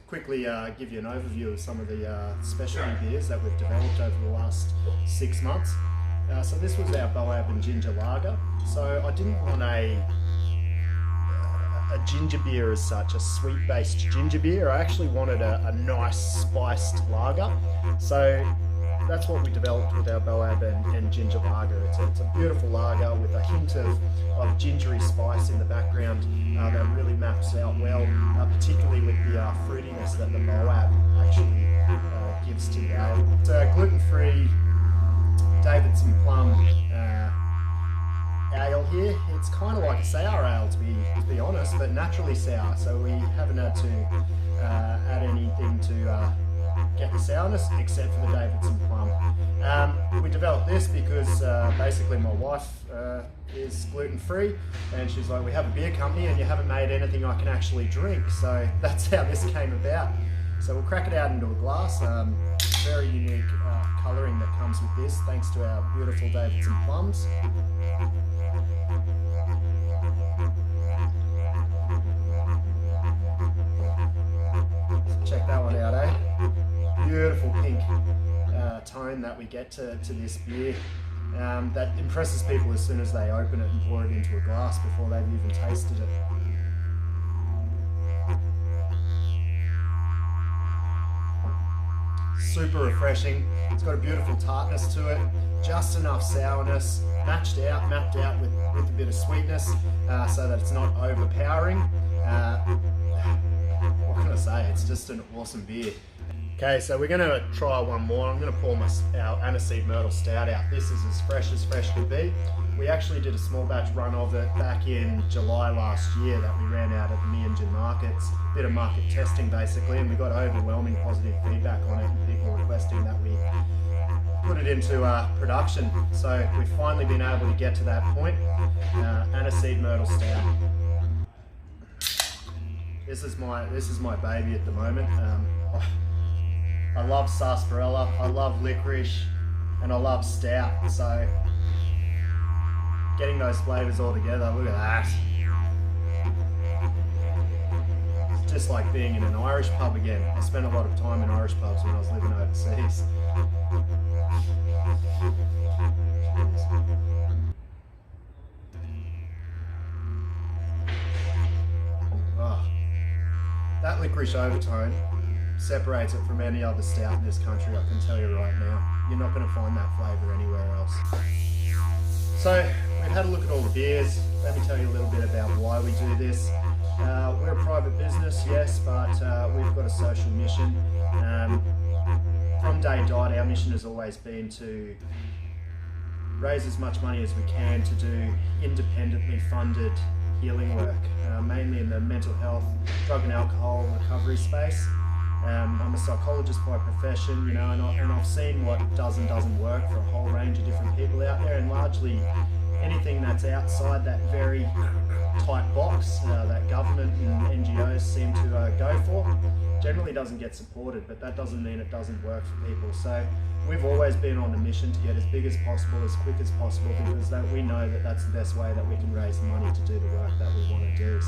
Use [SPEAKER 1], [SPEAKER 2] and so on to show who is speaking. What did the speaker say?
[SPEAKER 1] quickly give you an overview of some of the specialty beers that we've developed over the last 6 months. So this was our Boab and Ginger Lager. So I didn't want a ginger beer as such, a sweet-based ginger beer. I actually wanted a nice spiced lager. So that's what we developed with our Boab and Ginger Lager. It's a beautiful lager with a hint of gingery spice in the background that really maps out well, particularly with the fruitiness that the Boab actually gives to the ale. It's a gluten-free Davidson plum ale here. It's kind of like a sour ale to be honest, but naturally sour, so we haven't had to add anything to get the sourness except for the Davidson plum. We developed this because basically my wife is gluten-free, and she's like, we have a beer company and you haven't made anything I can actually drink, so that's how this came about. So we'll crack it out into a glass. Very unique colouring that comes with this, thanks to our beautiful Davidson plums. So check that one out, eh? Beautiful pink tone that we get to this beer that impresses people as soon as they open it and pour it into a glass before they've even tasted it. Super refreshing. It's got a beautiful tartness to it, just enough sourness, mapped out with a bit of sweetness, so that it's not overpowering. What can I say? It's just an awesome beer. Okay, so we're going to try one more. I'm going to pour our aniseed myrtle stout out. This is as fresh could be. We actually did a small batch run of it back in July last year that we ran out at the Meanjin markets. Bit of market testing basically, and we got overwhelming positive feedback on it, and people requesting that we put it into production. So we've finally been able to get to that point. Aniseed myrtle stout. This is my baby at the moment. I love sarsaparilla, I love licorice, and I love stout, so getting those flavours all together, look at that. It's just like being in an Irish pub again. I spent a lot of time in Irish pubs when I was living overseas. Oh, that licorice overtone separates it from any other stout in this country, I can tell you right now. You're not going to find that flavour anywhere else. So we've had a look at all the beers. Let me tell you a little bit about why we do this. We're a private business, yes, but we've got a social mission. From day dot, our mission has always been to raise as much money as we can to do independently funded healing work, mainly in the mental health, drug and alcohol recovery space. I'm a psychologist by profession, you know, and I've seen what does and doesn't work for a whole range of different people out there, and largely anything that's outside that very tight box that government and NGOs seem to go for generally doesn't get supported, but that doesn't mean it doesn't work for people. So we've always been on a mission to get as big as possible, as quick as possible, because we know that that's the best way that we can raise money to do the work that we want to do.